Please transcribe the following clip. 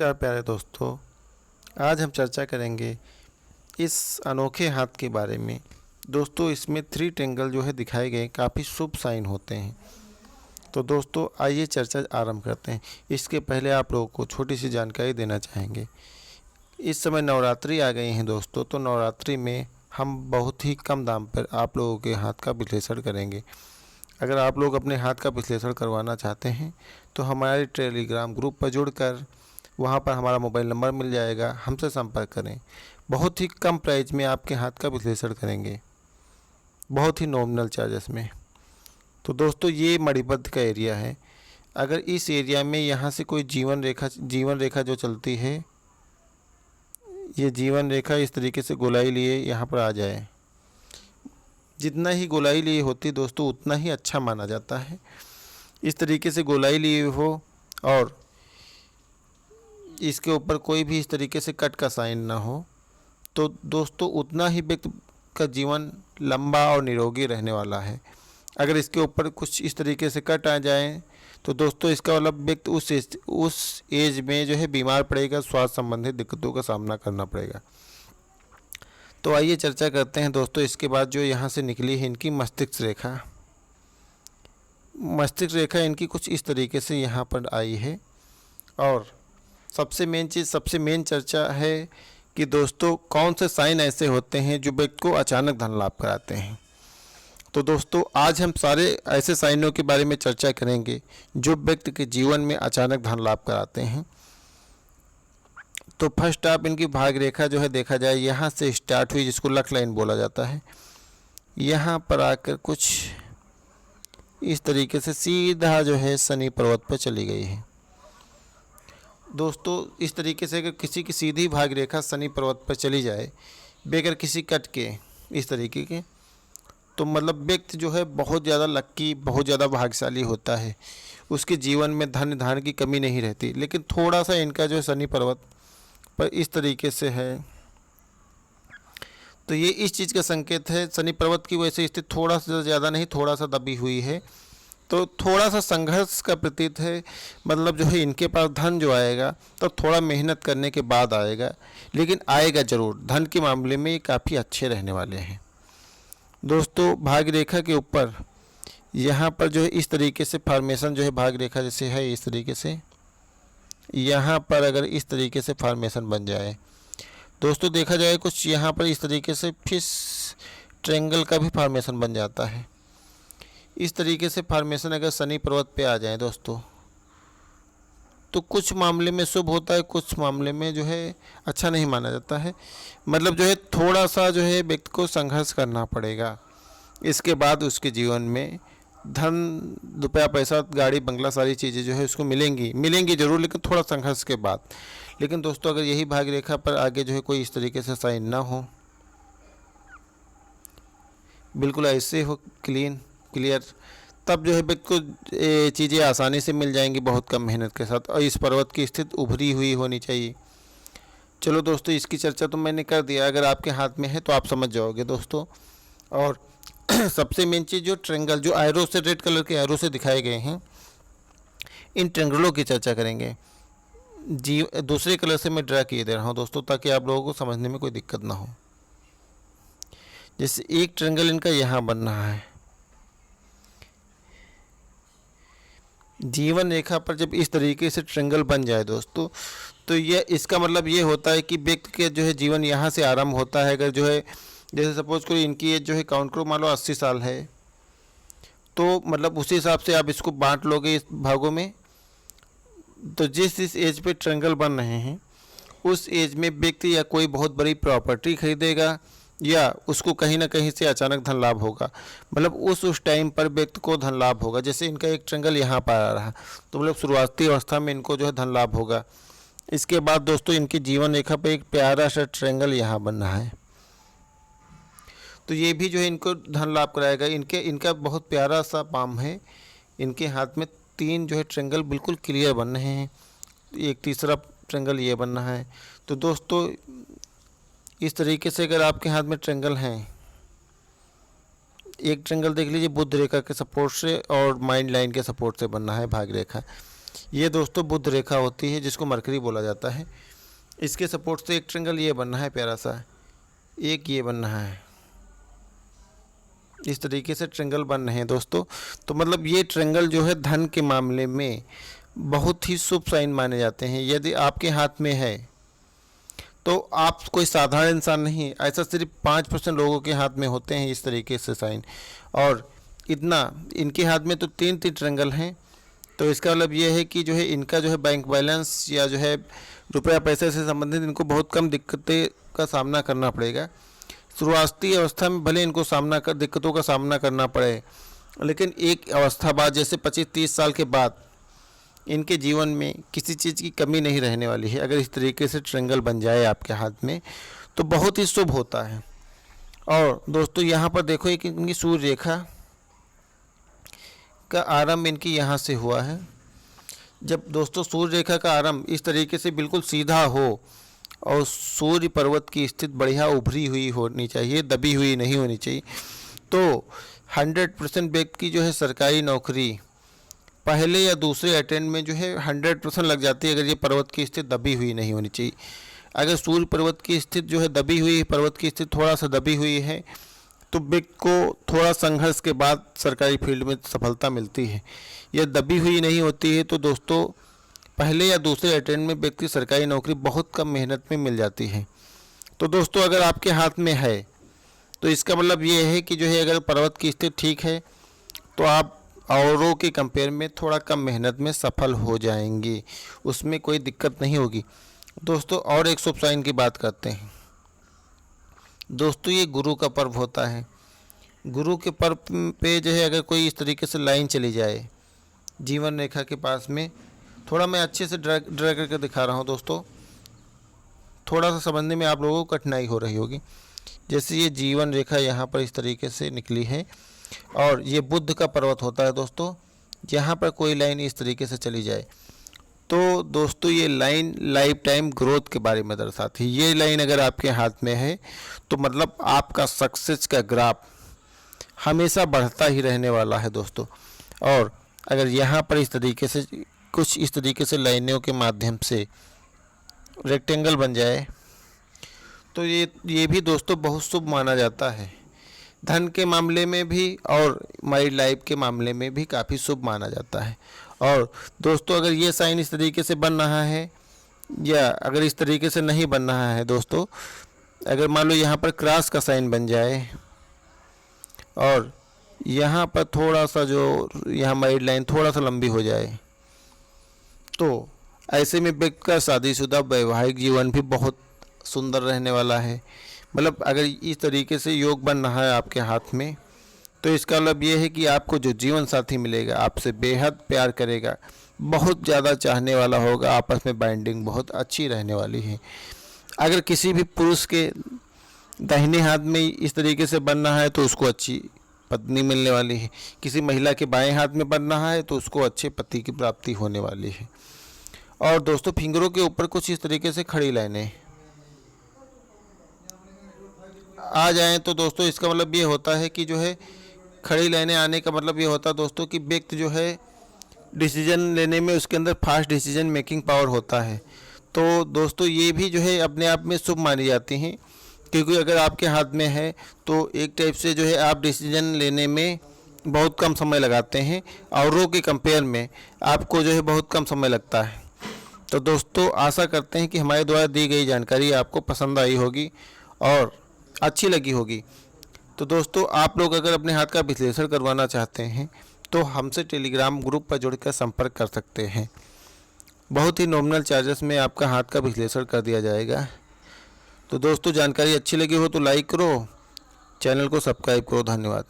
नमस्कार प्यारे दोस्तों, आज हम चर्चा करेंगे इस अनोखे हाथ के बारे में। दोस्तों, इसमें 3 ट्रायंगल जो है दिखाए गए काफ़ी शुभ साइन होते हैं। तो दोस्तों आइए चर्चा आरंभ करते हैं। इसके पहले आप लोगों को छोटी सी जानकारी देना चाहेंगे। इस समय नवरात्रि आ गई हैं दोस्तों, तो नवरात्रि में हम बहुत ही कम दाम पर आप लोगों के हाथ का विश्लेषण करेंगे। अगर आप लोग अपने हाथ का विश्लेषण करवाना चाहते हैं तो हमारे टेलीग्राम ग्रुप पर जुड़कर वहाँ पर हमारा मोबाइल नंबर मिल जाएगा, हमसे संपर्क करें। बहुत ही कम प्राइस में आपके हाथ का विश्लेषण करेंगे, बहुत ही नॉमिनल चार्जेस में। तो दोस्तों ये मणिबद्ध का एरिया है। अगर इस एरिया में यहाँ से कोई जीवन रेखा जो चलती है, ये जीवन रेखा इस तरीके से गोलाई लिए यहाँ पर आ जाए, जितना ही गोलाई लिए होती दोस्तों उतना ही अच्छा माना जाता है। इस तरीके से गोलाई लिए हो और इसके ऊपर कोई भी इस तरीके से कट का साइन ना हो, तो दोस्तों उतना ही व्यक्ति का जीवन लंबा और निरोगी रहने वाला है। अगर इसके ऊपर कुछ इस तरीके से कट आ जाए तो दोस्तों इसका मतलब व्यक्ति उस एज में जो है बीमार पड़ेगा, स्वास्थ्य संबंधित दिक्कतों का सामना करना पड़ेगा। तो आइए चर्चा करते हैं दोस्तों। इसके बाद जो यहाँ से निकली है इनकी मस्तिष्क रेखा इनकी कुछ इस तरीके से यहाँ पर आई है। और सबसे मेन चर्चा है कि दोस्तों कौन से साइन ऐसे होते हैं जो व्यक्ति को अचानक धन लाभ कराते हैं। तो दोस्तों आज हम सारे ऐसे साइनों के बारे में चर्चा करेंगे जो व्यक्ति के जीवन में अचानक धन लाभ कराते हैं। तो फर्स्ट आप इनकी भाग रेखा जो है देखा जाए, यहाँ से स्टार्ट हुई, जिसको लक लाइन बोला जाता है। यहाँ पर आकर कुछ इस तरीके से सीधा जो है शनि पर्वत पर चली गई है। दोस्तों इस तरीके से अगर किसी की सीधी भाग रेखा शनि पर्वत पर चली जाए बगैर किसी कट के इस तरीके के, तो मतलब व्यक्ति जो है बहुत ज़्यादा लक्की, बहुत ज़्यादा भाग्यशाली होता है। उसके जीवन में धन धान्य की कमी नहीं रहती। लेकिन थोड़ा सा इनका जो शनि पर्वत पर इस तरीके से है, तो ये इस चीज़ का संकेत है। शनि पर्वत की वजह से स्थिति थोड़ा सा ज़्यादा नहीं, थोड़ा सा दबी हुई है, तो थोड़ा सा संघर्ष का प्रतीत है। मतलब जो है इनके पास धन जो आएगा तो थोड़ा मेहनत करने के बाद आएगा, लेकिन आएगा ज़रूर। धन के मामले में ये काफ़ी अच्छे रहने वाले हैं। दोस्तों भाग रेखा के ऊपर यहाँ पर जो है इस तरीके से फॉर्मेशन जो है भाग रेखा जैसे है, इस तरीके से यहाँ पर अगर इस तरीके से फॉर्मेशन बन जाए दोस्तों, देखा जाए कुछ यहाँ पर इस तरीके से फिश ट्रायंगल का भी फॉर्मेशन बन जाता है। इस तरीके से फॉर्मेशन अगर शनि पर्वत पे आ जाए दोस्तों, तो कुछ मामले में शुभ होता है, कुछ मामले में जो है अच्छा नहीं माना जाता है। मतलब जो है थोड़ा सा जो है व्यक्ति को संघर्ष करना पड़ेगा। इसके बाद उसके जीवन में धन, रुपया, पैसा, गाड़ी, बंगला, सारी चीज़ें जो है उसको मिलेंगी ज़रूर, लेकिन थोड़ा संघर्ष के बाद। लेकिन दोस्तों अगर यही भाग रेखा पर आगे जो है कोई इस तरीके से साइन ना हो, बिल्कुल ऐसे हो क्लियर, तब जो है व्यक्ति को चीज़ें आसानी से मिल जाएंगी बहुत कम मेहनत के साथ। और इस पर्वत की स्थिति उभरी हुई होनी चाहिए। चलो दोस्तों इसकी चर्चा तो मैंने कर दिया, अगर आपके हाथ में है तो आप समझ जाओगे दोस्तों। और सबसे मेन चीज़ जो ट्रायंगल, जो एरो से, रेड कलर के एरो से दिखाए गए हैं, इन ट्रायंगलों की चर्चा करेंगे। दूसरे कलर से मैं ड्रा किए दे रहा हूँ दोस्तों, ताकि आप लोगों को समझने में कोई दिक्कत ना हो। जैसे एक ट्रायंगल इनका यहाँ बन रहा है, जीवन रेखा पर जब इस तरीके से ट्रायंगल बन जाए दोस्तों, तो ये इसका मतलब ये होता है कि व्यक्ति के जो है जीवन यहाँ से आरंभ होता है। अगर जो है जैसे सपोज करो इनकी एज जो है काउंट करो, मान लो 80 साल है, तो मतलब उसी हिसाब से आप इसको बांट लोगे इस भागों में। तो जिस एज पे ट्रायंगल बन रहे हैं उस एज में व्यक्ति या कोई बहुत बड़ी प्रॉपर्टी खरीदेगा या उसको कहीं ना कहीं से अचानक धन लाभ होगा। मतलब उस टाइम पर व्यक्ति को धन लाभ होगा। जैसे इनका एक ट्रायंगल यहाँ पर आ रहा, तो मतलब शुरुआती अवस्था में इनको जो है धन लाभ होगा। इसके बाद दोस्तों इनकी जीवन रेखा पे एक प्यारा सा ट्रायंगल यहाँ बन रहा है, तो ये भी जो है इनको धन लाभ कराएगा। इनका बहुत प्यारा सा पाम है, इनके हाथ में 3 जो है ट्रायंगल बिल्कुल क्लियर बन रहे हैं। एक तीसरा ट्रायंगल ये बन रहा है। तो दोस्तों इस तरीके से अगर आपके हाथ में ट्रायंगल हैं, एक ट्रायंगल देख लीजिए बुध रेखा के सपोर्ट से और माइंड लाइन के सपोर्ट से बनना है भाग रेखा। ये दोस्तों बुध रेखा होती है जिसको मरकरी बोला जाता है। इसके सपोर्ट से एक ट्रेंगल ये बनना है प्यारा सा, एक ये बनना है, इस तरीके से ट्रेंगल बन रहे हैं दोस्तों। तो मतलब ये ट्रेंगल जो है धन के मामले में बहुत ही शुभ साइन माने जाते हैं। यदि आपके हाथ में है तो आप कोई साधारण इंसान नहीं, ऐसा सिर्फ 5% लोगों के हाथ में होते हैं इस तरीके से साइन। और इतना इनके हाथ में तो 3 ट्रेंगल हैं। तो इसका मतलब ये है कि जो है इनका जो है बैंक बैलेंस या जो है रुपया पैसे से संबंधित इनको बहुत कम दिक्कतें का सामना करना पड़ेगा। शुरुआती अवस्था में भले इनको दिक्कतों का सामना करना पड़े, लेकिन एक अवस्था बाद जैसे 25-30 साल के बाद इनके जीवन में किसी चीज़ की कमी नहीं रहने वाली है। अगर इस तरीके से ट्रेंगल बन जाए आपके हाथ में तो बहुत ही शुभ होता है। और दोस्तों यहाँ पर देखो एक इनकी सूर्य रेखा का आरंभ इनकी यहाँ से हुआ है। जब दोस्तों सूर्य रेखा का आरंभ इस तरीके से बिल्कुल सीधा हो और सूर्य पर्वत की स्थिति बढ़िया उभरी हुई होनी चाहिए, दबी हुई नहीं होनी चाहिए, तो 100% व्यक्ति की जो है सरकारी नौकरी पहले या दूसरे अटेम्प्ट में जो है 100% लग जाती है, अगर ये पर्वत की स्थिति दबी हुई नहीं होनी चाहिए। अगर सूर्य पर्वत की स्थिति जो है दबी हुई, पर्वत की स्थिति थोड़ा सा दबी हुई है, तो व्यक्ति को थोड़ा संघर्ष के बाद सरकारी फील्ड में सफलता मिलती है। यह दबी हुई नहीं होती है तो दोस्तों पहले या दूसरे अटेम्प्ट में व्यक्ति सरकारी नौकरी बहुत कम मेहनत में मिल जाती है। तो दोस्तों अगर आपके हाथ में है तो इसका मतलब ये है कि जो है अगर पर्वत की स्थिति ठीक है तो आप औरों के कंपेयर में थोड़ा कम मेहनत में सफल हो जाएंगे, उसमें कोई दिक्कत नहीं होगी। दोस्तों और एक शुभ साइन की बात करते हैं। दोस्तों ये गुरु का पर्व होता है। गुरु के पर्व पे जो है अगर कोई इस तरीके से लाइन चली जाए जीवन रेखा के पास में, थोड़ा मैं अच्छे से ड्रा करके दिखा रहा हूँ दोस्तों, थोड़ा सा समझने में आप लोगों को कठिनाई हो रही होगी। जैसे ये जीवन रेखा यहाँ पर इस तरीके से निकली है और ये बुध का पर्वत होता है दोस्तों। यहाँ पर कोई लाइन इस तरीके से चली जाए तो दोस्तों ये लाइन लाइफ टाइम ग्रोथ के बारे में दर्शाती है। ये लाइन अगर आपके हाथ में है तो मतलब आपका सक्सेस का ग्राफ हमेशा बढ़ता ही रहने वाला है दोस्तों। और अगर यहाँ पर इस तरीके से कुछ इस तरीके से लाइनों के माध्यम से रेक्टेंगल बन जाए तो ये भी दोस्तों बहुत शुभ माना जाता है। धन के मामले में भी और मैरिड लाइफ के मामले में भी काफ़ी शुभ माना जाता है। और दोस्तों अगर ये साइन इस तरीके से बन रहा है या अगर इस तरीके से नहीं बन रहा है दोस्तों, अगर मान लो यहाँ पर क्रॉस का साइन बन जाए और यहाँ पर थोड़ा सा जो यहाँ मैरिड लाइन थोड़ा सा लंबी हो जाए, तो ऐसे में व्यक्ति का शादीशुदा वैवाहिक जीवन भी बहुत सुंदर रहने वाला है। मतलब अगर इस तरीके से योग बन रहा है आपके हाथ में तो इसका मतलब ये है कि आपको जो जीवन साथी मिलेगा आपसे बेहद प्यार करेगा, बहुत ज़्यादा चाहने वाला होगा, आपस में बाइंडिंग बहुत अच्छी रहने वाली है। अगर किसी भी पुरुष के दाहिने हाथ में इस तरीके से बन रहा है तो उसको अच्छी पत्नी मिलने वाली है। किसी महिला के बाएं हाथ में बन रहा है तो उसको अच्छे पति की प्राप्ति होने वाली है। और दोस्तों फिंगरों के ऊपर कुछ इस तरीके से खड़ी लाइनें आ जाएं तो दोस्तों इसका मतलब ये होता है कि जो है खड़ी लाइनें आने का मतलब ये होता है दोस्तों कि व्यक्ति जो है डिसीजन लेने में उसके अंदर फास्ट डिसीजन मेकिंग पावर होता है। तो दोस्तों ये भी जो है अपने आप में शुभ मानी जाती हैं, क्योंकि अगर आपके हाथ में है तो एक टाइप से जो है आप डिसीजन लेने में बहुत कम समय लगाते हैं, औरों के कंपेयर में आपको जो है बहुत कम समय लगता है। तो दोस्तों आशा करते हैं कि हमारे द्वारा दी गई जानकारी आपको पसंद आई होगी और अच्छी लगी होगी। तो दोस्तों आप लोग अगर अपने हाथ का विश्लेषण करवाना चाहते हैं तो हमसे टेलीग्राम ग्रुप पर जुड़कर संपर्क कर सकते हैं। बहुत ही नॉमिनल चार्जेस में आपका हाथ का विश्लेषण कर दिया जाएगा। तो दोस्तों जानकारी अच्छी लगी हो तो लाइक करो, चैनल को सब्सक्राइब करो। धन्यवाद।